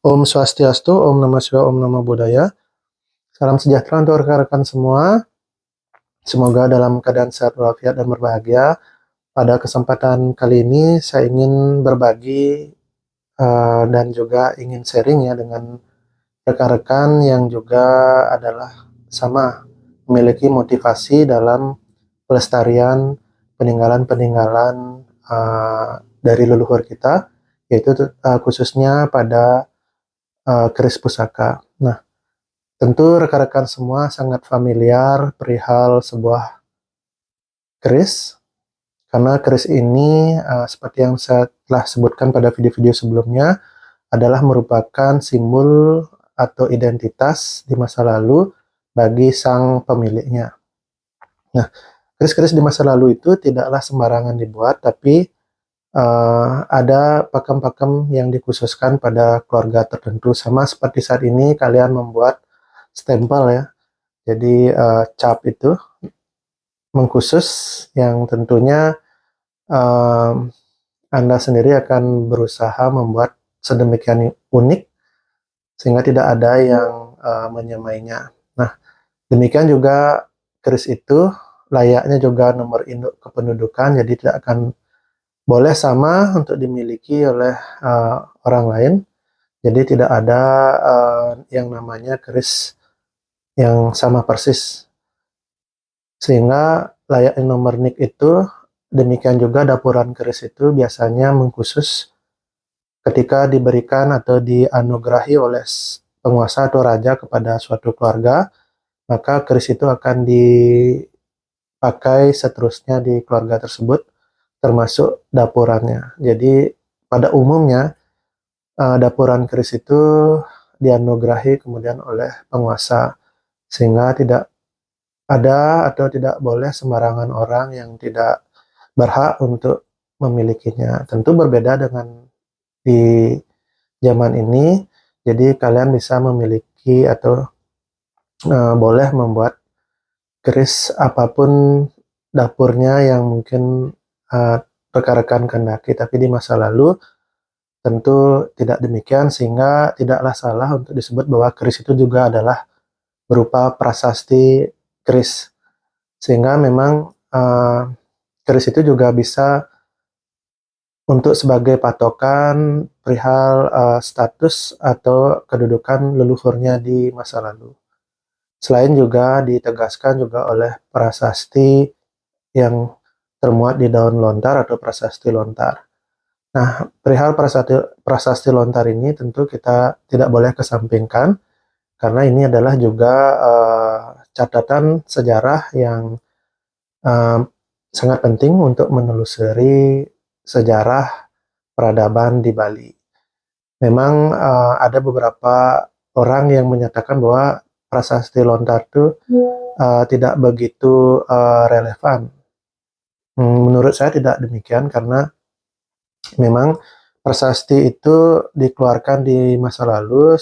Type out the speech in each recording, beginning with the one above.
Om Swastiastu, Om Namah Shivaya, Om Namo Buddhaya. Salam sejahtera untuk rekan-rekan semua. Semoga dalam keadaan sehat walafiat dan berbahagia. Pada kesempatan kali ini saya ingin berbagi dan juga ingin sharing ya dengan rekan-rekan yang juga adalah sama memiliki motivasi dalam pelestarian peninggalan-peninggalan dari leluhur kita, yaitu khususnya pada keris pusaka. Nah, tentu rekan-rekan semua sangat familiar perihal sebuah keris, karena keris ini seperti yang saya telah sebutkan pada video-video sebelumnya, adalah merupakan simbol atau identitas di masa lalu bagi sang pemiliknya. Nah, keris-keris di masa lalu itu tidaklah sembarangan dibuat, tapi ada pakem-pakem yang dikhususkan pada keluarga tertentu, sama seperti saat ini kalian membuat stempel ya. Jadi cap itu mengkhusus yang tentunya Anda sendiri akan berusaha membuat sedemikian unik sehingga tidak ada yang menyamainya. Nah, demikian juga keris itu layaknya juga nomor induk kependudukan, jadi tidak akan boleh sama untuk dimiliki oleh orang lain. Jadi tidak ada yang namanya keris yang sama persis. Sehingga layaknya nomor NIK itu, demikian juga dapuran keris itu biasanya mengkhusus ketika diberikan atau dianugerahi oleh penguasa atau raja kepada suatu keluarga, maka keris itu akan dipakai seterusnya di keluarga tersebut, termasuk dapurannya. Jadi pada umumnya dapuran keris itu dianugerahi kemudian oleh penguasa, sehingga tidak ada atau tidak boleh sembarangan orang yang tidak berhak untuk memilikinya. Tentu berbeda dengan di zaman ini, jadi kalian bisa memiliki atau boleh membuat keris apapun dapurnya yang mungkin rekan-rekan kehendaki, tapi di masa lalu tentu tidak demikian, sehingga tidaklah salah untuk disebut bahwa keris itu juga adalah berupa prasasti keris, sehingga memang keris itu juga bisa untuk sebagai patokan perihal status atau kedudukan leluhurnya di masa lalu. Selain juga ditegaskan juga oleh prasasti yang termuat di daun lontar atau prasasti lontar. Nah, perihal prasasti lontar ini tentu kita tidak boleh kesampingkan, karena ini adalah juga catatan sejarah yang sangat penting untuk menelusuri sejarah peradaban di Bali. Memang ada beberapa orang yang menyatakan bahwa prasasti lontar itu tidak begitu relevan. Menurut saya tidak demikian, karena memang prasasti itu dikeluarkan di masa lalu,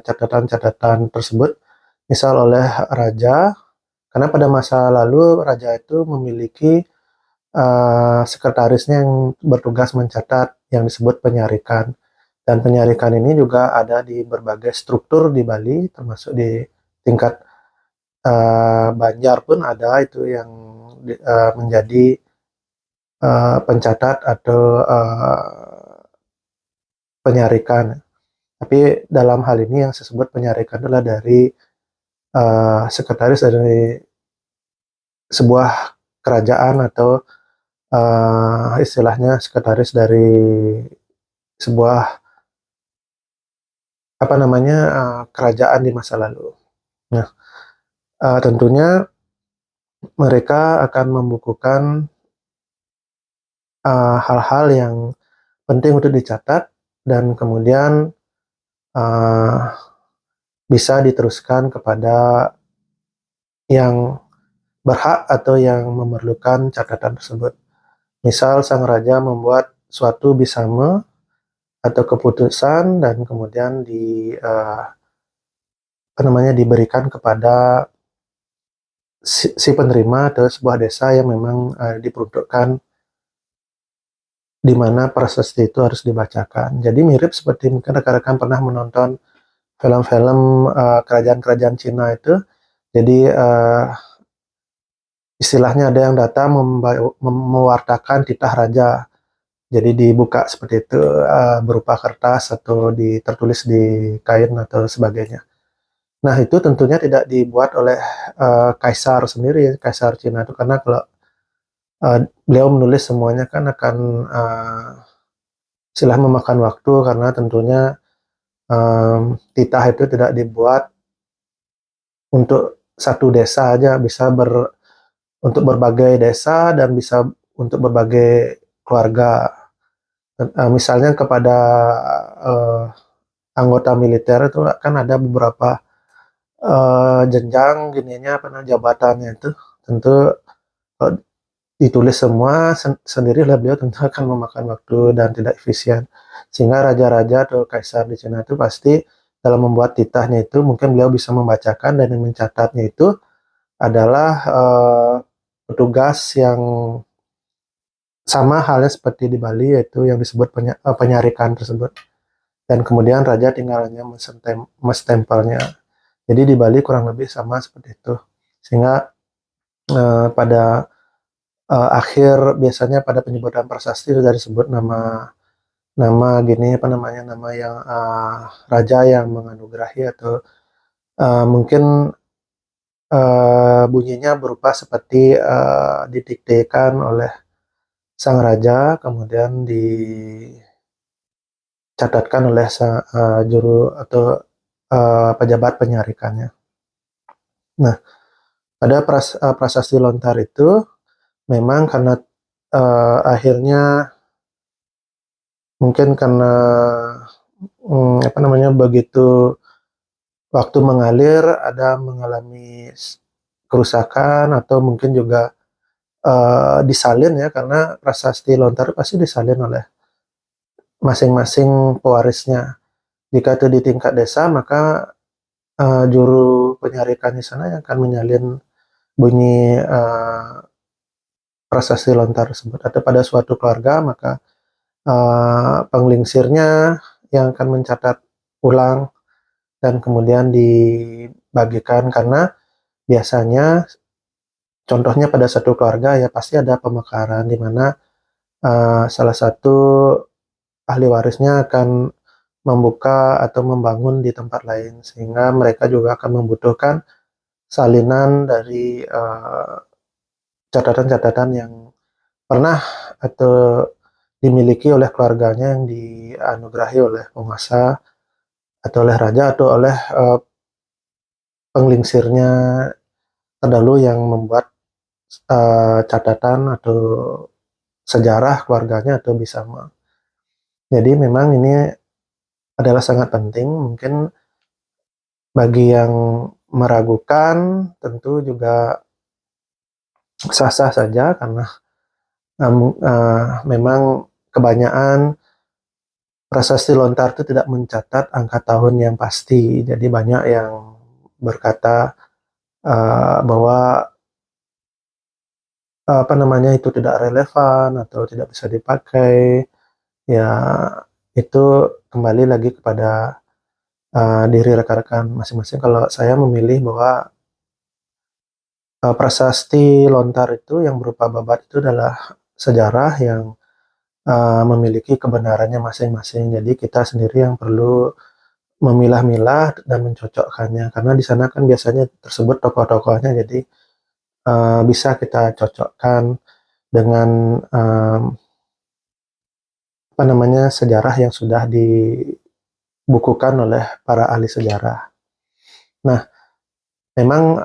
catatan-catatan tersebut misal oleh raja, karena pada masa lalu raja itu memiliki sekretarisnya yang bertugas mencatat yang disebut penyarikan. Dan penyarikan ini juga ada di berbagai struktur di Bali, termasuk di tingkat Banjar pun ada itu yang menjadi pencatat atau penyarikan. Tapi dalam hal ini yang saya sebut penyarikan adalah dari sekretaris dari sebuah kerajaan, atau istilahnya sekretaris dari sebuah kerajaan di masa lalu. Nah, tentunya mereka akan membukukan hal-hal yang penting untuk dicatat, dan kemudian bisa diteruskan kepada yang berhak atau yang memerlukan catatan tersebut. Misal sang raja membuat suatu bisama atau keputusan, dan kemudian diberikan kepada si penerima atau sebuah desa yang memang diperuntukkan di mana prasasti itu harus dibacakan. Jadi mirip seperti mungkin rekan-rekan pernah menonton film-film kerajaan-kerajaan Cina itu. Jadi istilahnya ada yang datang mewartakan titah raja. Jadi dibuka seperti itu berupa kertas atau tertulis di kain atau sebagainya. Nah itu tentunya tidak dibuat oleh kaisar sendiri, kaisar Cina itu, karena kalau beliau menulis semuanya kan akan silah memakan waktu, karena tentunya titah itu tidak dibuat untuk satu desa aja, bisa untuk berbagai desa dan bisa untuk berbagai keluarga. Misalnya kepada uh, anggota militer itu kan ada beberapa jenjang gininya apa namanya jabatannya itu, tentu kalau ditulis semua sendiri lah beliau tentu akan memakan waktu dan tidak efisien, sehingga raja-raja atau kaisar di Cina itu pasti dalam membuat titahnya itu mungkin beliau bisa membacakan dan mencatatnya itu adalah petugas yang sama halnya seperti di Bali, yaitu yang disebut penyarikan tersebut, dan kemudian raja tinggal hanya menstempelnya. Jadi di Bali kurang lebih sama seperti itu, sehingga pada akhir biasanya pada penyebutan prasasti sudah disebut nama nama gini apa namanya, nama yang raja yang menganugerahi, atau mungkin bunyinya berupa seperti didiktekan oleh sang raja, kemudian dicatatkan oleh juru atau pejabat penyarikannya. Nah, pada prasasti lontar itu memang karena akhirnya mungkin karena apa namanya, begitu waktu mengalir ada mengalami kerusakan, atau mungkin juga disalin ya, karena prasasti lontar pasti disalin oleh masing-masing pewarisnya. Jika itu di tingkat desa, maka juru penyarikan di sana yang akan menyalin bunyi prasasti lontar tersebut. Atau pada suatu keluarga, maka penglingsirnya yang akan mencatat ulang dan kemudian dibagikan, karena biasanya contohnya pada satu keluarga ya pasti ada pemekaran di mana salah satu ahli warisnya akan membuka atau membangun di tempat lain, sehingga mereka juga akan membutuhkan salinan dari catatan-catatan yang pernah atau dimiliki oleh keluarganya yang dianugerahi oleh penguasa atau oleh raja atau oleh penglingsirnya terdahulu yang membuat catatan atau sejarah keluarganya atau bisa. Jadi memang ini adalah sangat penting. Mungkin bagi yang meragukan tentu juga sah-sah saja, karena memang kebanyakan prasasti lontar itu tidak mencatat angka tahun yang pasti. Jadi banyak yang berkata bahwa apa namanya itu tidak relevan atau tidak bisa dipakai. Ya itu kembali lagi kepada diri rekan-rekan masing-masing. Kalau saya memilih bahwa prasasti lontar itu yang berupa babat itu adalah sejarah yang memiliki kebenarannya masing-masing. Jadi kita sendiri yang perlu memilah-milah dan mencocokkannya, karena di sana kan biasanya tersebut tokoh-tokohnya, jadi bisa kita cocokkan dengan apa namanya sejarah yang sudah dibukukan oleh para ahli sejarah. Nah, memang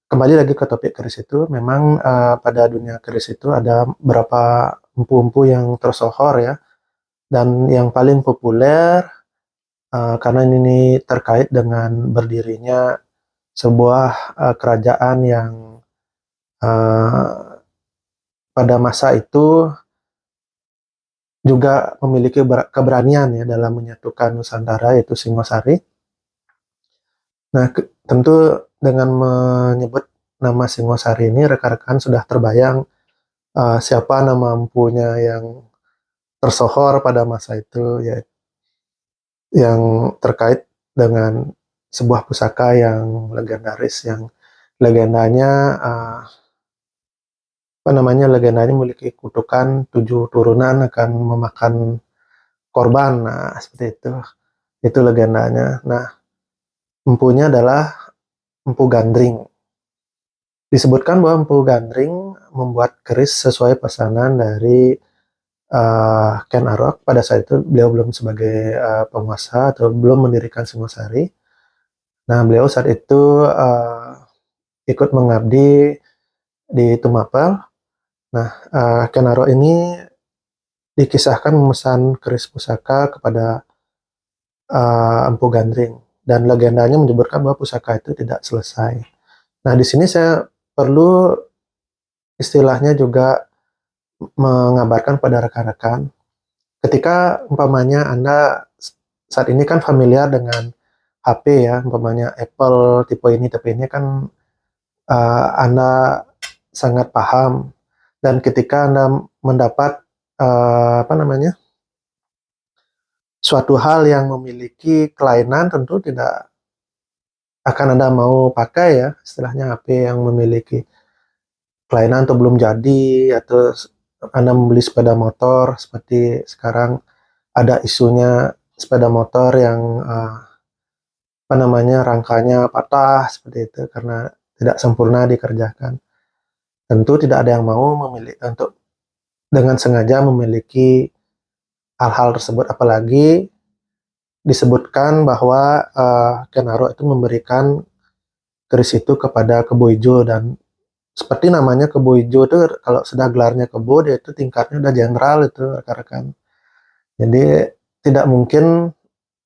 kembali lagi ke topik keris itu, memang pada dunia keris itu ada beberapa empu-empu yang tersohor ya, dan yang paling populer karena ini terkait dengan berdirinya sebuah kerajaan yang pada masa itu juga memiliki keberanian ya dalam menyatukan Nusantara, yaitu Singosari. Nah, tentu dengan menyebut nama Singosari ini rekan-rekan sudah terbayang siapa nama empunya yang tersohor pada masa itu, ya, yang terkait dengan sebuah pusaka yang legendaris, yang legendanya legendanya memiliki kutukan 7 turunan akan memakan korban. Nah, seperti itu. Itu legendanya. Nah, empunya adalah Empu Gandring. Disebutkan bahwa Empu Gandring membuat keris sesuai pesanan dari Ken Arok. Pada saat itu beliau belum sebagai penguasa atau belum mendirikan Singosari. Nah, beliau saat itu ikut mengabdi di Tumapel. Nah, Ken Arok ini dikisahkan memesan keris pusaka kepada Empu Gandring, dan legendanya menyebutkan bahwa pusaka itu tidak selesai. Nah, di sini saya perlu istilahnya juga mengabarkan pada rekan-rekan, ketika umpamanya Anda saat ini kan familiar dengan HP ya, umpamanya Apple tipe ini kan Anda sangat paham, dan ketika Anda mendapat suatu hal yang memiliki kelainan, tentu tidak akan Anda mau pakai ya, istilahnya HP yang memiliki kelainan atau belum jadi, atau Anda membeli sepeda motor seperti sekarang ada isunya sepeda motor yang rangkanya patah seperti itu karena tidak sempurna dikerjakan. Tentu tidak ada yang mau memilih untuk dengan sengaja memiliki hal-hal tersebut, apalagi disebutkan bahwa Kenaro itu memberikan keris itu kepada Kebo Ijo, dan seperti namanya Kebo Ijo itu kalau sudah gelarnya Kebo, dia itu tingkatnya udah jenderal itu rekan-rekan. Jadi tidak mungkin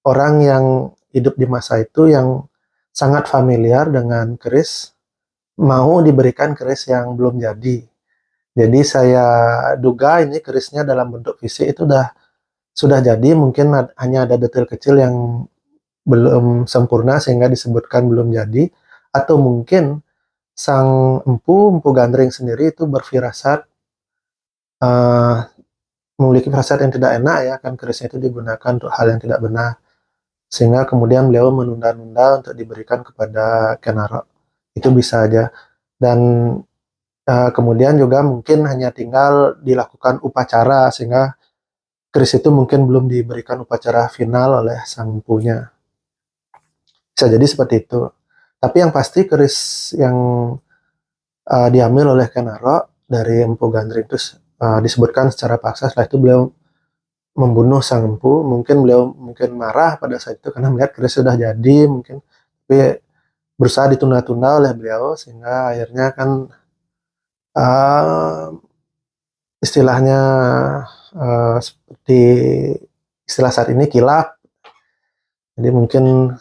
orang yang hidup di masa itu yang sangat familiar dengan keris mau diberikan keris yang belum jadi. Jadi saya duga ini kerisnya dalam bentuk fisik itu sudah jadi, mungkin hanya ada detail kecil yang belum sempurna sehingga disebutkan belum jadi, atau mungkin sang Empu Gandring sendiri itu berfirasat uh, memiliki firasat yang tidak enak ya, kan kerisnya itu digunakan untuk hal yang tidak benar, sehingga kemudian beliau menunda-nunda untuk diberikan kepada Kenaro. Itu bisa aja. Dan kemudian juga mungkin hanya tinggal dilakukan upacara, sehingga keris itu mungkin belum diberikan upacara final oleh sang empunya. Bisa jadi seperti itu. Tapi yang pasti keris yang diambil oleh Kenaro dari Empu Gandring itu disebutkan secara paksa. Setelah itu beliau membunuh sang empu. Mungkin beliau marah pada saat itu karena melihat keris sudah jadi, mungkin, tapi berusaha ditunda-tunda oleh beliau, sehingga akhirnya kan istilahnya seperti istilah saat ini kilaf. Jadi mungkin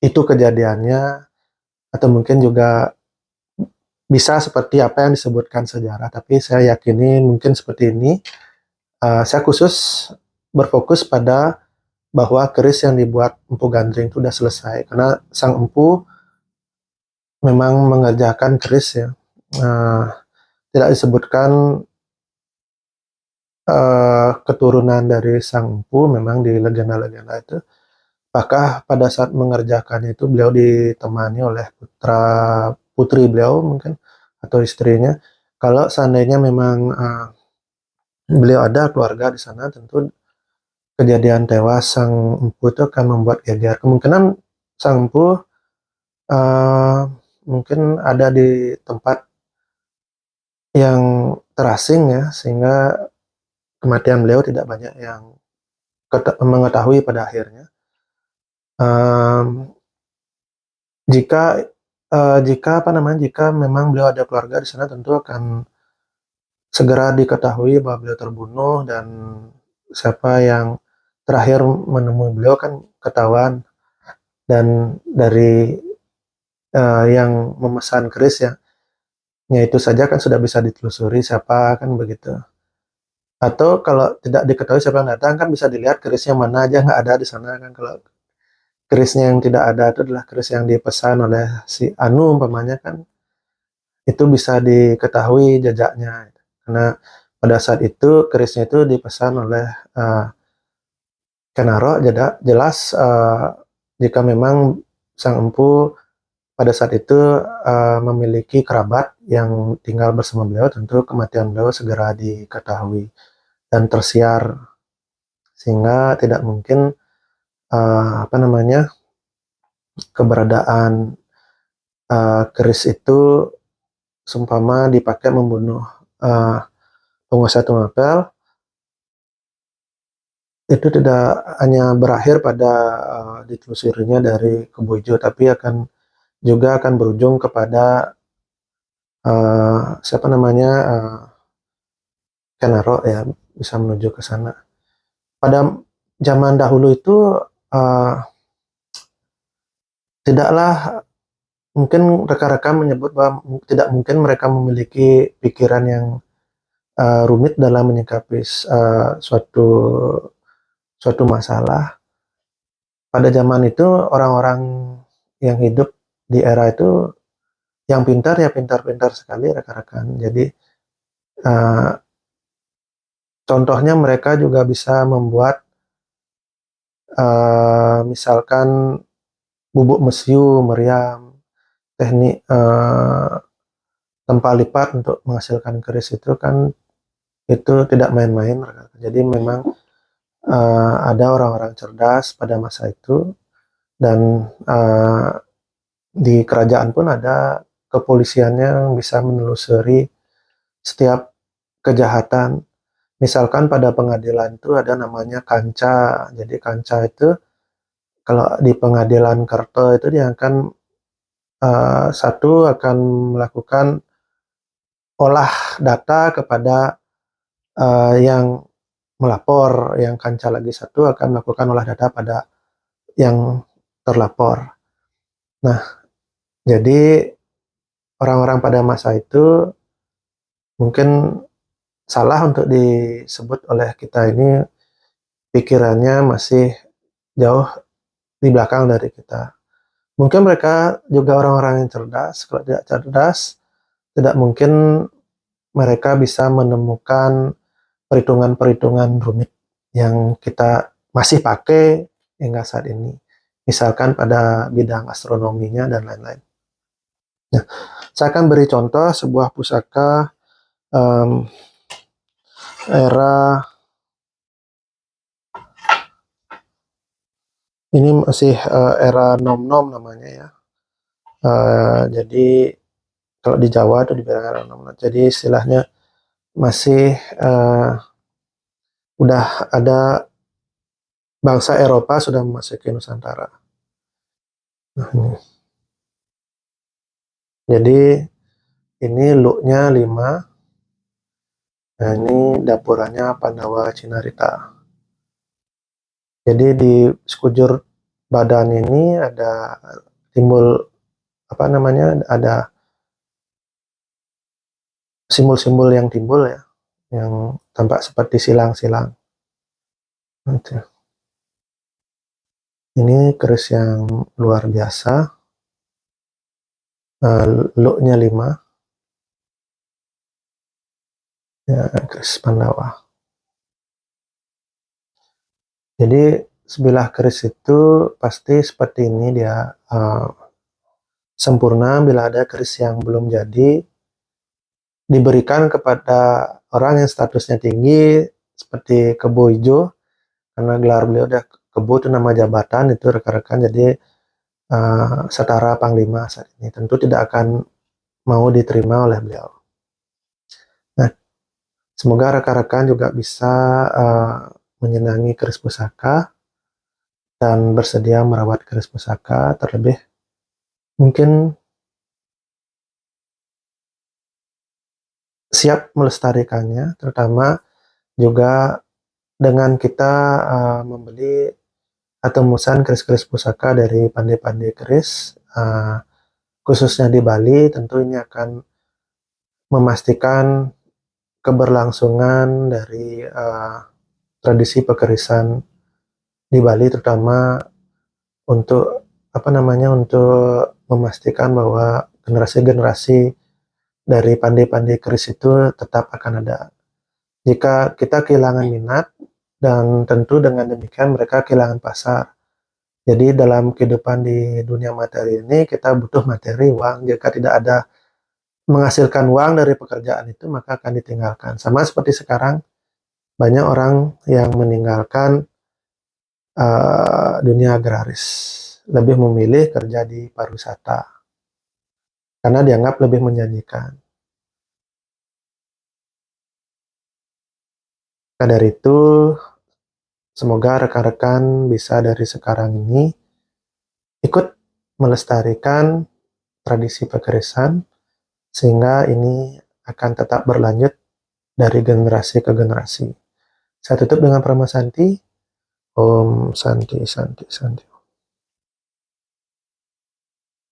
itu kejadiannya, atau mungkin juga bisa seperti apa yang disebutkan sejarah, tapi saya yakini mungkin seperti ini. Saya khusus berfokus pada bahwa keris yang dibuat Empu Gandring itu sudah selesai, karena sang empu memang mengerjakan keris ya. Tidak disebutkan keturunan dari sang empu, memang di legenda-legenda itu. Apakah pada saat mengerjakannya itu beliau ditemani oleh putra putri beliau mungkin, atau istrinya. Kalau seandainya memang beliau ada keluarga di sana, tentu kejadian tewas sang empu itu akan membuat geger. Kemungkinan sang empu mungkin ada di tempat yang terasing ya, sehingga kematian beliau tidak banyak yang mengetahui pada akhirnya. Jika jika memang beliau ada keluarga di sana, tentu akan segera diketahui bahwa beliau terbunuh, dan siapa yang terakhir menemui beliau kan ketahuan, dan dari yang memesan keris ya itu saja kan sudah bisa ditelusuri siapa, kan begitu. Atau kalau tidak diketahui siapa yang datang, kan bisa dilihat kerisnya mana aja nggak ada di sana kan. Kalau kerisnya yang tidak ada itu adalah keris yang dipesan oleh si Anu umpamanya, kan itu bisa diketahui jejaknya, karena pada saat itu kerisnya itu dipesan oleh Kenaro. Jelas jika memang sang empu pada saat itu memiliki kerabat yang tinggal bersama beliau, tentu kematian beliau segera diketahui dan tersiar, sehingga tidak mungkin keberadaan keris itu seumpama dipakai membunuh uh, penguasa Tumapel, itu tidak hanya berakhir pada ditelusurinya dari Kebo Ijo, tapi akan berujung kepada Kenaro, ya, bisa menuju ke sana. Pada zaman dahulu itu uh, tidaklah mungkin, rekan-rekan menyebut bahwa tidak mungkin mereka memiliki pikiran yang rumit dalam menyikapi suatu masalah. Pada zaman itu orang-orang yang hidup di era itu yang pintar ya pintar-pintar sekali, rekan-rekan. Jadi contohnya mereka juga bisa membuat misalkan bubuk mesiu, meriam, teknik tempa lipat untuk menghasilkan keris itu kan itu tidak main-main. Jadi memang ada orang-orang cerdas pada masa itu, dan di kerajaan pun ada kepolisiannya yang bisa menelusuri setiap kejahatan. Misalkan pada pengadilan itu ada namanya kanca. Jadi kanca itu kalau di pengadilan Kerto itu dia akan melakukan olah data kepada yang melapor, yang kanca lagi satu akan melakukan olah data pada yang terlapor. Nah, jadi orang-orang pada masa itu mungkin salah untuk disebut oleh kita ini pikirannya masih jauh di belakang dari kita. Mungkin mereka juga orang-orang yang cerdas. Kalau tidak cerdas, tidak mungkin mereka bisa menemukan perhitungan-perhitungan rumit yang kita masih pakai hingga saat ini. Misalkan pada bidang astronominya dan lain-lain. Nah, saya akan beri contoh sebuah pusaka era ini masih era nom-nom namanya, ya. Jadi kalau di Jawa itu dibilang era nom-nom. Jadi istilahnya masih udah ada bangsa Eropa sudah memasuki Nusantara. Nah, ini. Jadi ini look-nya 5. Nah, ini dapurannya Pandawa Cinarita. Jadi di sekujur badan ini ada timbul ada simbol-simbol yang timbul, ya, yang tampak seperti silang-silang. Ini keris yang luar biasa. Look-nya 5. Ya, keris Pandawa. Jadi sebilah keris itu pasti seperti ini dia, sempurna. Bila ada keris yang belum jadi, diberikan kepada orang yang statusnya tinggi seperti Kebo Ijo, karena gelar beliau udah Kebo itu nama jabatan itu, rekan-rekan. Jadi setara panglima saat ini, tentu tidak akan mau diterima oleh beliau. Nah, semoga rekan-rekan juga bisa menyenangi keris pusaka dan bersedia merawat keris pusaka, terlebih mungkin siap melestarikannya, terutama juga dengan kita membeli atau memesan keris-keris pusaka dari pandai-pandai keris, khususnya di Bali. Tentu ini akan memastikan keberlangsungan dari tradisi pekerisan di Bali, terutama untuk untuk memastikan bahwa generasi-generasi dari pandai-pandai keris itu tetap akan ada. Jika kita kehilangan minat, dan tentu dengan demikian mereka kehilangan pasar. Jadi dalam kehidupan di dunia materi ini kita butuh materi, uang. Jika tidak ada menghasilkan uang dari pekerjaan itu, maka akan ditinggalkan. Sama seperti sekarang, banyak orang yang meninggalkan dunia agraris, lebih memilih kerja di pariwisata karena dianggap lebih menjanjikan. Maka dari itu, semoga rekan-rekan bisa dari sekarang ini ikut melestarikan tradisi pekerisan sehingga ini akan tetap berlanjut dari generasi ke generasi. Saya tutup dengan Prama Santi. Om Santi Santi Santi.